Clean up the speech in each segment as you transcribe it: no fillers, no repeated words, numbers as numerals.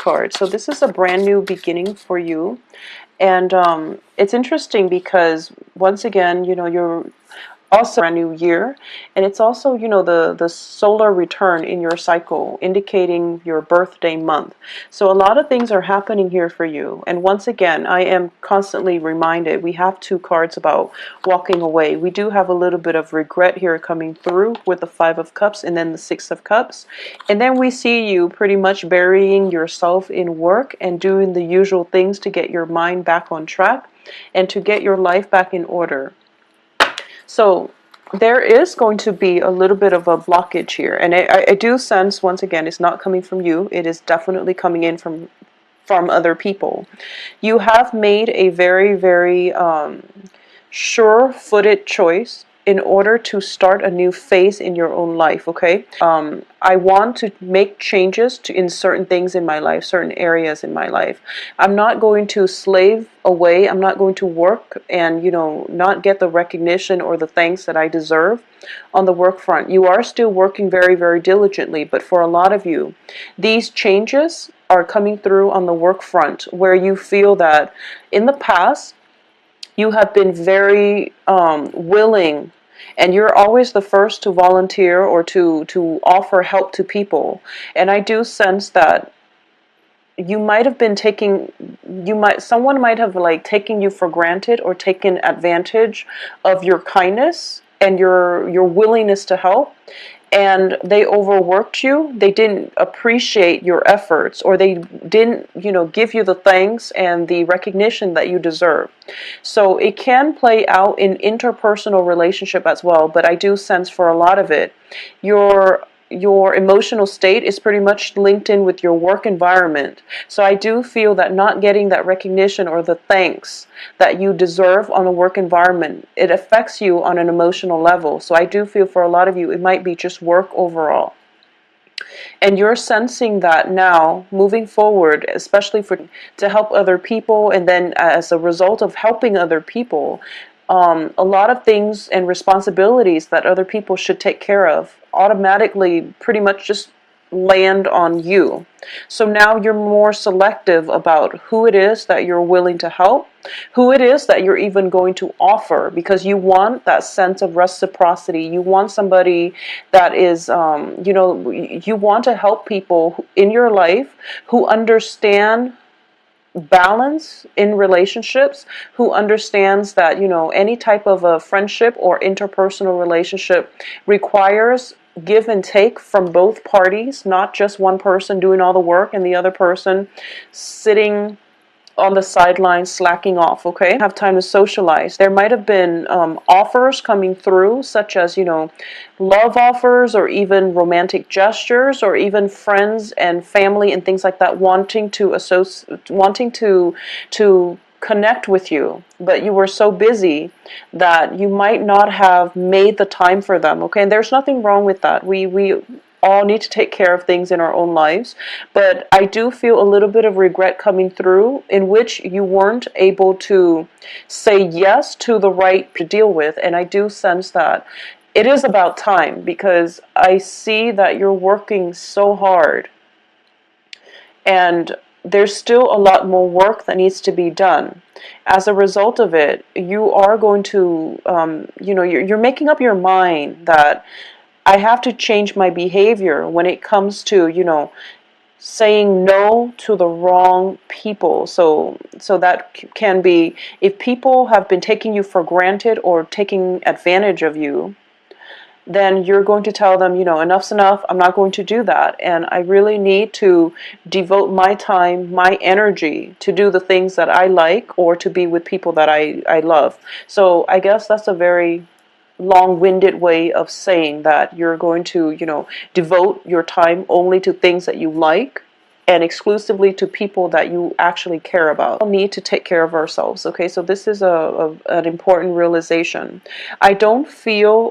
card. So this is a brand new beginning for you. And it's interesting because once again, you're also a brand new year, and it's also, the solar return in your cycle, indicating your birthday month. So a lot of things are happening here for you. And once again, I am constantly reminded, we have two cards about walking away. We do have a little bit of regret here coming through with the Five of Cups and then the Six of Cups. And then we see you pretty much burying yourself in work and doing the usual things to get your mind back on track and to get your life back in order. So there is going to be a little bit of a blockage here. And I do sense, once again, it's not coming from you. It is definitely coming in from other people. You have made a very, very sure-footed choice in order to start a new phase in your own life, okay? I want to make changes in certain things in my life, certain areas in my life. I'm not going to slave away. I'm not going to work and, not get the recognition or the thanks that I deserve on the work front. You are still working very, very diligently, but for a lot of you, these changes are coming through on the work front where you feel that in the past, you have been very willing, and you're always the first to volunteer or to offer help to people. And I do sense that you might have been someone might have like taken you for granted or taken advantage of your kindness and your willingness to help. And they overworked you. They didn't appreciate your efforts, or they didn't, give you the thanks and the recognition that you deserve. So it can play out in interpersonal relationship as well. But I do sense for a lot of it, your emotional state is pretty much linked in with your work environment. So I do feel that not getting that recognition or the thanks that you deserve on a work environment, it affects you on an emotional level. So I do feel for a lot of you, it might be just work overall. And you're sensing that now, moving forward, especially to help other people, and then as a result of helping other people, a lot of things and responsibilities that other people should take care of automatically pretty much just land on you. So now you're more selective about who it is that you're willing to help, who it is that you're even going to offer, because you want that sense of reciprocity. You want somebody that is, you want to help people in your life who understand balance in relationships, who understands that any type of a friendship or interpersonal relationship requires give and take from both parties, not just one person doing all the work and the other person sitting on the sidelines slacking off, okay? Have time to socialize. There might have been offers coming through, such as, love offers, or even romantic gestures, or even friends and family and things like that wanting to connect with you, but you were so busy that you might not have made the time for them, okay? And there's nothing wrong with that. We all need to take care of things in our own lives, but I do feel a little bit of regret coming through in which you weren't able to say yes to the right to deal with. And I do sense that it is about time, because I see that you're working so hard and there's still a lot more work that needs to be done. As a result of it, you are going to, you're making up your mind that I have to change my behavior when it comes to, saying no to the wrong people. So that can be, if people have been taking you for granted or taking advantage of you, then you're going to tell them, enough's enough, I'm not going to do that. And I really need to devote my time, my energy to do the things that I like, or to be with people that I love. So I guess that's a very long-winded way of saying that you're going to, devote your time only to things that you like and exclusively to people that you actually care about. We need to take care of ourselves, okay? So this is an important realization. I don't feel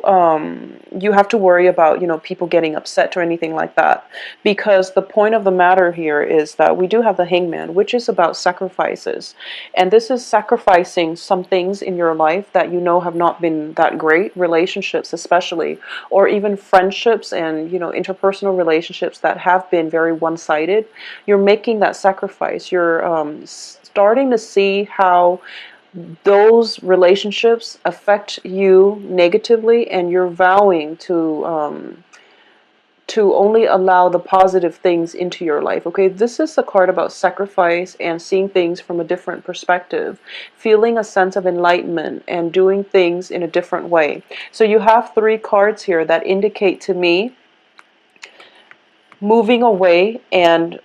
you have to worry about, people getting upset or anything like that, because the point of the matter here is that we do have the Hangman, which is about sacrifices. And this is sacrificing some things in your life that have not been that great, relationships especially, or even friendships and, interpersonal relationships that have been very one-sided. You're making that sacrifice. You're starting to see how those relationships affect you negatively, and you're vowing to only allow the positive things into your life. Okay, this is a card about sacrifice and seeing things from a different perspective, feeling a sense of enlightenment and doing things in a different way. So you have 3 cards here that indicate to me moving away and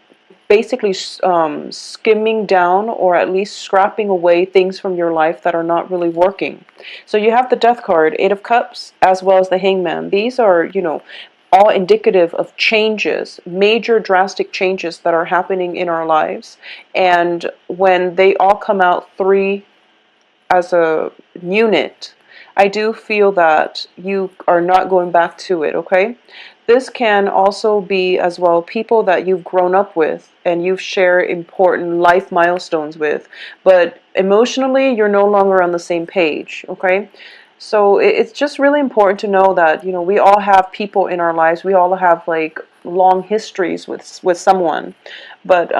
basically skimming down, or at least scrapping away things from your life that are not really working. So you have the Death card, 8 of Cups, as well as the Hangman. These are, all indicative of changes, major drastic changes that are happening in our lives. And when they all come out 3 as a unit, I do feel that you are not going back to it, okay? This can also be as well people that you've grown up with and you've shared important life milestones with, but emotionally you're no longer on the same page, okay? So it's just really important to know that, we all have people in our lives. We all have like long histories with someone, but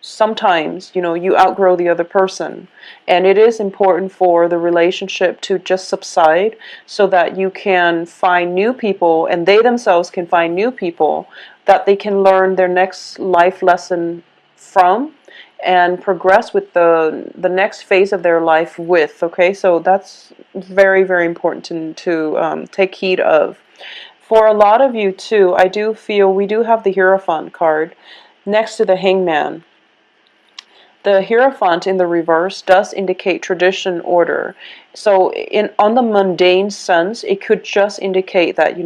sometimes, you outgrow the other person, and it is important for the relationship to just subside so that you can find new people, and they themselves can find new people that they can learn their next life lesson from and progress with the next phase of their life with. Okay, so that's very, very important to take heed of. For a lot of you too, I do feel we do have the Hierophant card next to the Hangman. The Hierophant in the reverse does indicate tradition, order. So on the mundane sense, it could just indicate that,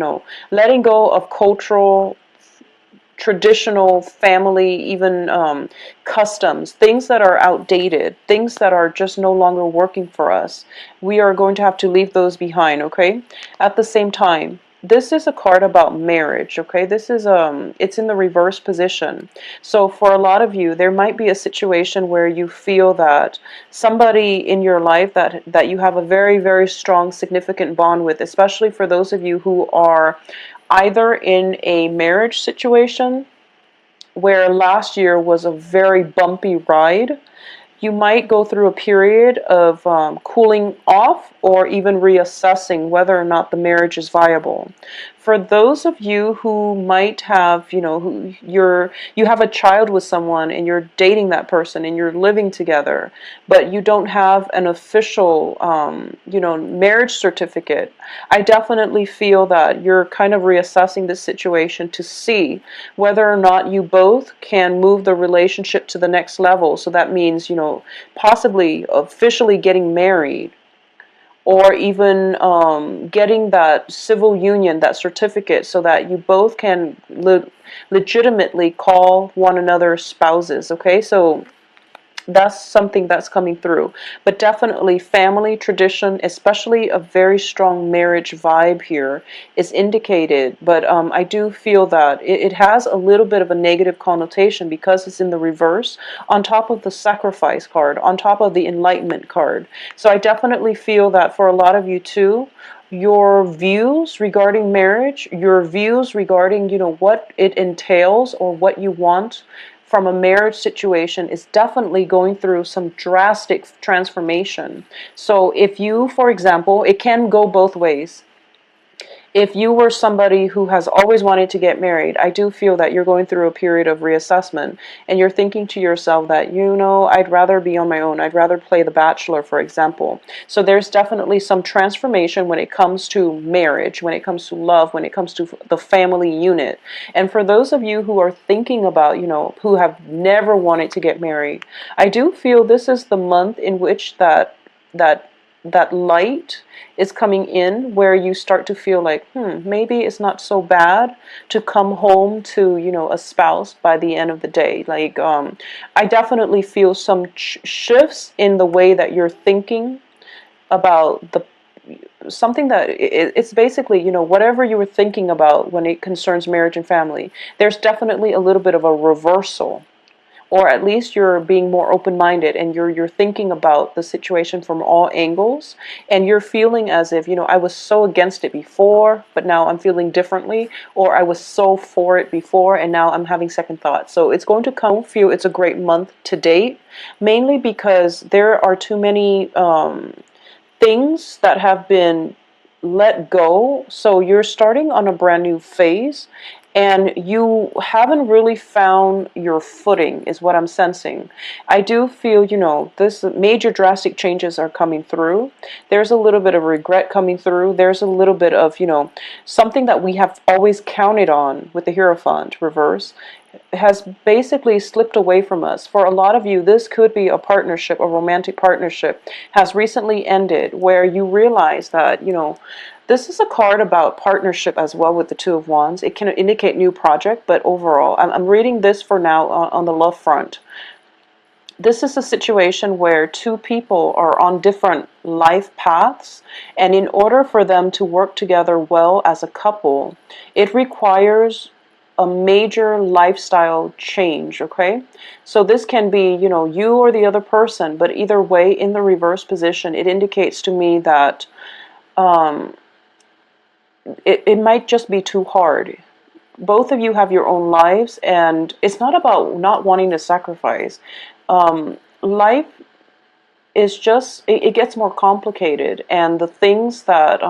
letting go of cultural, traditional, family, even customs, things that are outdated, things that are just no longer working for us. We are going to have to leave those behind, okay? At the same time, this is a card about marriage, okay? This is it's in the reverse position. So for a lot of you, there might be a situation where you feel that somebody in your life that you have a very, very strong, significant bond with, especially for those of you who are either in a marriage situation where last year was a very bumpy ride. You might go through a period of cooling off or even reassessing whether or not the marriage is viable. For those of you who might have, who you have a child with someone and you're dating that person and you're living together, but you don't have an official, marriage certificate, I definitely feel that you're kind of reassessing this situation to see whether or not you both can move the relationship to the next level. So that means, possibly officially getting married, or even getting that civil union, that certificate, so that you both can legitimately call one another spouses, okay? So that's something that's coming through. But definitely family tradition, especially a very strong marriage vibe here, is indicated. But I do feel that it has a little bit of a negative connotation because it's in the reverse, on top of the sacrifice card, on top of the enlightenment card. So I definitely feel that for a lot of you too, your views regarding marriage, your views regarding, what it entails or what you want from a marriage situation is definitely going through some drastic transformation. So if you, for example, it can go both ways. If you were somebody who has always wanted to get married, I do feel that you're going through a period of reassessment, and you're thinking to yourself that, I'd rather be on my own. I'd rather play the bachelor, for example. So there's definitely some transformation when it comes to marriage, when it comes to love, when it comes to the family unit. And for those of you who are thinking about, who have never wanted to get married, I do feel this is the month in which that light is coming in, where you start to feel like, maybe it's not so bad to come home to, a spouse by the end of the day. Like, I definitely feel some shifts in the way that you're thinking about something that it's basically, whatever you were thinking about when it concerns marriage and family, there's definitely a little bit of a reversal or at least you're being more open-minded, and you're thinking about the situation from all angles, and you're feeling as if, I was so against it before, but now I'm feeling differently, or I was so for it before and now I'm having second thoughts. So it's going to come. Feel it's a great month to date, mainly because there are too many things that have been let go. So you're starting on a brand new phase, and you haven't really found your footing, is what I'm sensing. I do feel, this major drastic changes are coming through. There's a little bit of regret coming through. There's a little bit of, something that we have always counted on with the Hierophant reverse has basically slipped away from us. For a lot of you, this could be a partnership, a romantic partnership has recently ended, where you realize that, this is a card about partnership as well with the Two of Wands. It can indicate new project, but overall, I'm reading this for now on the love front. This is a situation where two people are on different life paths, and in order for them to work together well as a couple, it requires a major lifestyle change, okay? So this can be, you or the other person, but either way, in the reverse position, it indicates to me that it might just be too hard. Both of you have your own lives, and it's not about not wanting to sacrifice. Life is just, it gets more complicated, and the things that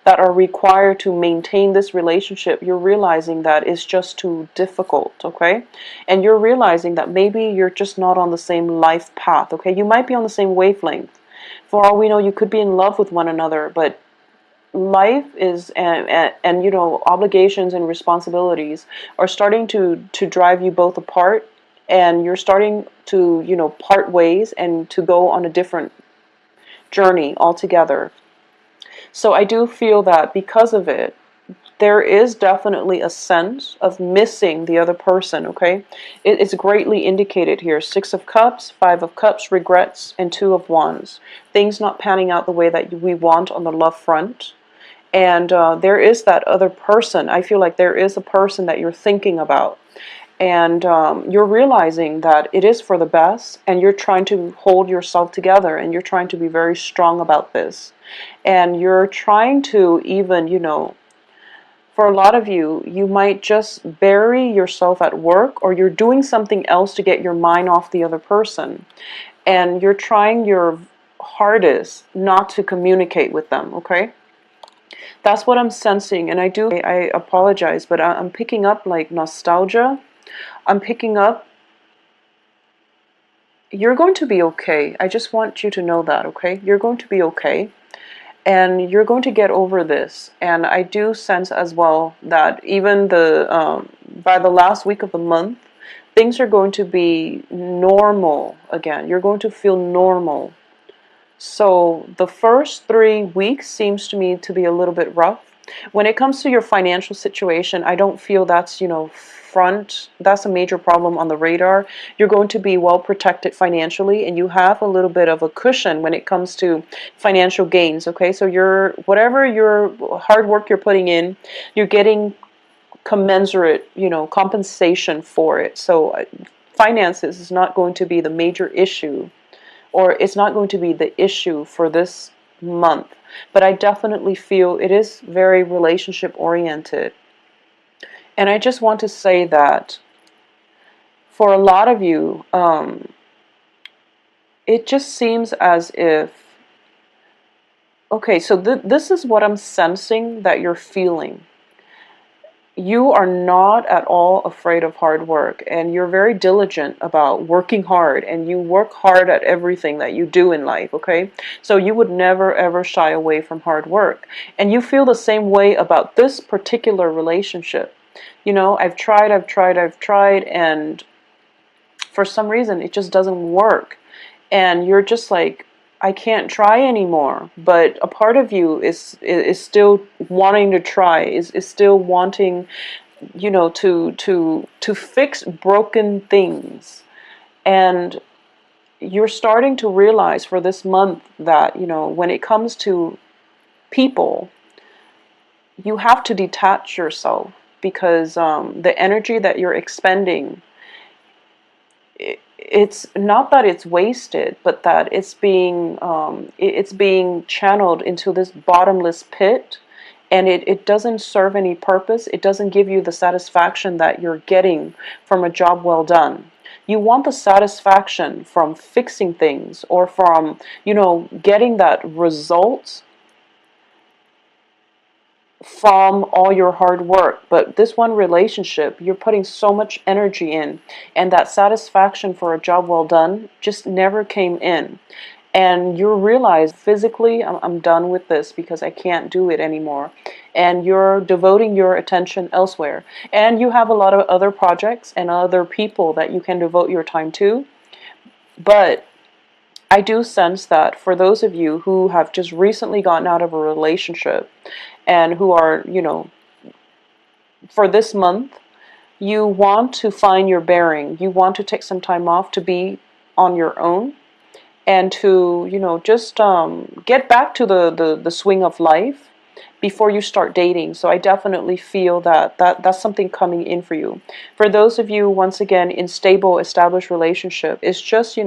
that are required to maintain this relationship, you're realizing that it's just too difficult, okay? And you're realizing that maybe you're just not on the same life path, okay? You might be on the same wavelength. For all we know, you could be in love with one another, but life is, and obligations and responsibilities are starting to drive you both apart, and you're starting to part ways and to go on a different journey altogether. So I do feel that because of it, there is definitely a sense of missing the other person, okay? It's greatly indicated here. 6 of Cups, 5 of Cups, regrets, and 2 of Wands. Things not panning out the way that we want on the love front. And there is that other person. I feel like there is a person that you're thinking about. And you're realizing that it is for the best, and you're trying to hold yourself together, and you're trying to be very strong about this. And you're trying to even, for a lot of you, you might just bury yourself at work, or you're doing something else to get your mind off the other person. And you're trying your hardest not to communicate with them, okay? That's what I'm sensing. And I apologize, but I'm picking up like nostalgia. I'm picking up, you're going to be okay. I just want you to know that, okay? You're going to be okay. And you're going to get over this. And I do sense as well that even by the last week of the month, things are going to be normal again. You're going to feel normal. So the first 3 weeks seems to me to be a little bit rough. When it comes to your financial situation, I don't feel that's, that's a major problem on the radar. You're going to be well protected financially, and you have a little bit of a cushion when it comes to financial gains, okay? So whatever your hard work you're putting in, you're getting commensurate, compensation for it. So finances is not going to be the major issue, or it's not going to be the issue for this month. But I definitely feel it is very relationship oriented. And I just want to say that for a lot of you, it just seems as if, okay, so this is what I'm sensing that you're feeling. You are not at all afraid of hard work, and you're very diligent about working hard, and you work hard at everything that you do in life, okay? So you would never ever shy away from hard work. And you feel the same way about this particular relationship. I've tried, and for some reason it just doesn't work. And you're just like, I can't try anymore. But a part of you is still wanting to try, is still wanting, to fix broken things. And you're starting to realize for this month that, when it comes to people, you have to detach yourself, because the energy that you're expending, it's not that it's wasted, but that it's being channeled into this bottomless pit, and it doesn't serve any purpose. It doesn't give you the satisfaction that you're getting from a job well done. You want the satisfaction from fixing things, or from, getting that result from all your hard work. But this one relationship, you're putting so much energy in, and that satisfaction for a job well done just never came in. And you realize physically, I'm done with this because I can't do it anymore. And you're devoting your attention elsewhere. And you have a lot of other projects and other people that you can devote your time to. But I do sense that for those of you who have just recently gotten out of a relationship, and who are, for this month, you want to find your bearing. You want to take some time off to be on your own, and to, just get back to the swing of life before you start dating. So I definitely feel that's something coming in for you. For those of you, once again, in stable, established relationship, it's just,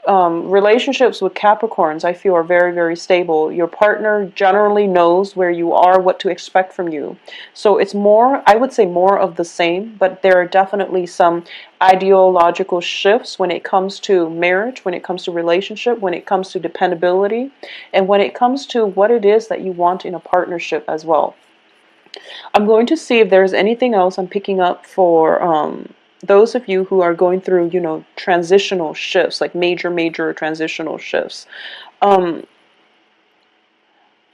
relationships with Capricorns, I feel, are very, very stable. Your partner generally knows where you are, what to expect from you. So it's more, I would say, more of the same, but there are definitely some ideological shifts when it comes to marriage, when it comes to relationship, when it comes to dependability, and when it comes to what it is that you want in a partnership as well. I'm going to see if there's anything else I'm picking up for those of you who are going through, transitional shifts, like major transitional shifts.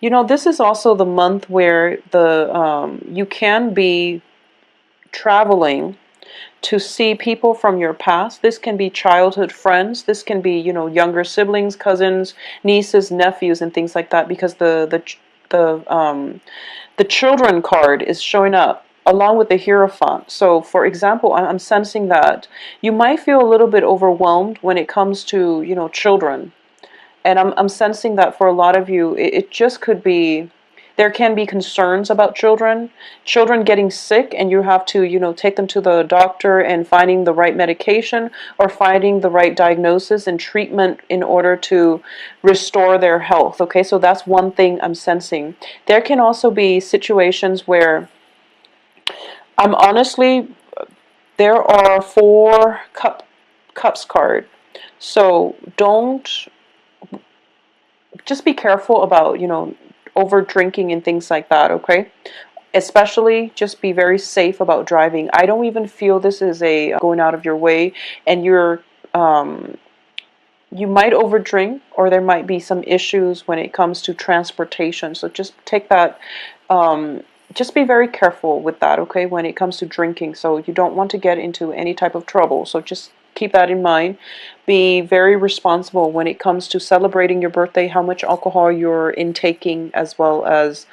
This is also the month where you can be traveling to see people from your past. This can be childhood friends. This can be, younger siblings, cousins, nieces, nephews, and things like that, because the children card is showing up along with the Hierophant. So, for example, I'm sensing that you might feel a little bit overwhelmed when it comes to, children. And I'm sensing that for a lot of you, it just could be, there can be concerns about children getting sick, and you have to, take them to the doctor and finding the right medication, or finding the right diagnosis and treatment in order to restore their health. Okay, so that's one thing I'm sensing. There can also be situations where, I'm honestly, there are 4 cups card. So just be careful about, over drinking and things like that, okay? Especially just be very safe about driving. I don't even feel this is a going out of your way, and you might overdrink, or there might be some issues when it comes to transportation. So just take that, just be very careful with that, okay, when it comes to drinking. So you don't want to get into any type of trouble. So just keep that in mind. Be very responsible when it comes to celebrating your birthday, how much alcohol you're intaking, as well as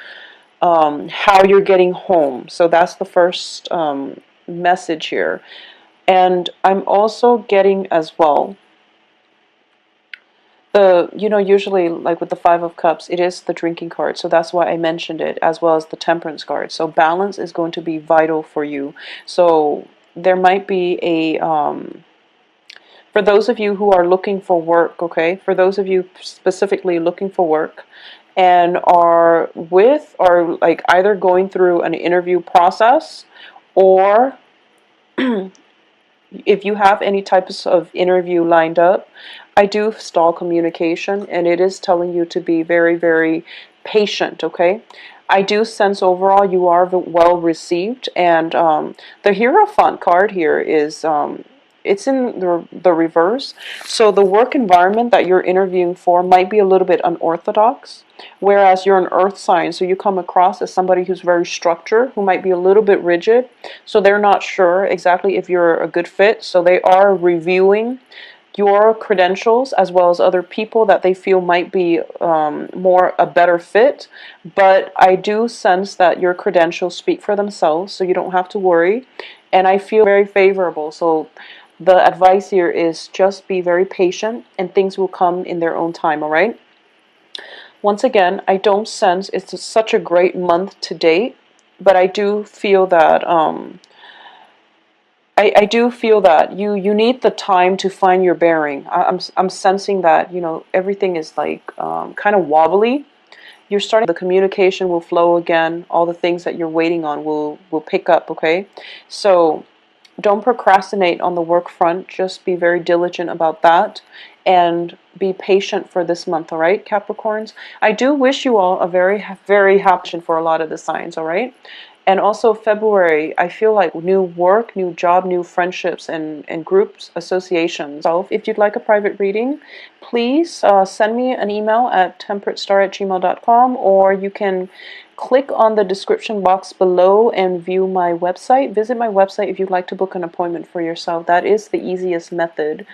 how you're getting home. So that's the first message here. And I'm also getting as well, usually, like with the 5 of Cups, it is the drinking card. So that's why I mentioned it, as well as the Temperance card. So balance is going to be vital for you. So there might be for those of you who are looking for work, okay, for those of you specifically looking for work, and are like either going through an interview process, or if you have any types of interview lined up, I do stall communication, and it is telling you to be very, very patient, okay? I do sense overall you are well received, and the Hierophant card here is, it's in the reverse. So the work environment that you're interviewing for might be a little bit unorthodox, whereas you're an earth sign, so you come across as somebody who's very structured, who might be a little bit rigid, so they're not sure exactly if you're a good fit. So they are reviewing your credentials, as well as other people that they feel might be a better fit. But I do sense that your credentials speak for themselves, so you don't have to worry. And I feel very favorable. So the advice here is just be very patient, and things will come in their own time, all right? Once again, I don't sense it's such a great month to date, but I do feel that I do feel that you need the time to find your bearing. I'm sensing that, you know, everything is like kind of wobbly. You're starting, the communication will flow again. All the things that you're waiting on will pick up, okay? So don't procrastinate on the work front. Just be very diligent about that and be patient for this month, all right, Capricorns? I do wish you all a very, very happy for a lot of the signs, all right? And also February, I feel like new work, new job, new friendships, and groups, associations. So if you'd like a private reading, please send me an email at temperatestar@gmail.com, or you can click on the description box below and view my website. Visit my website if you'd like to book an appointment for yourself. That is the easiest method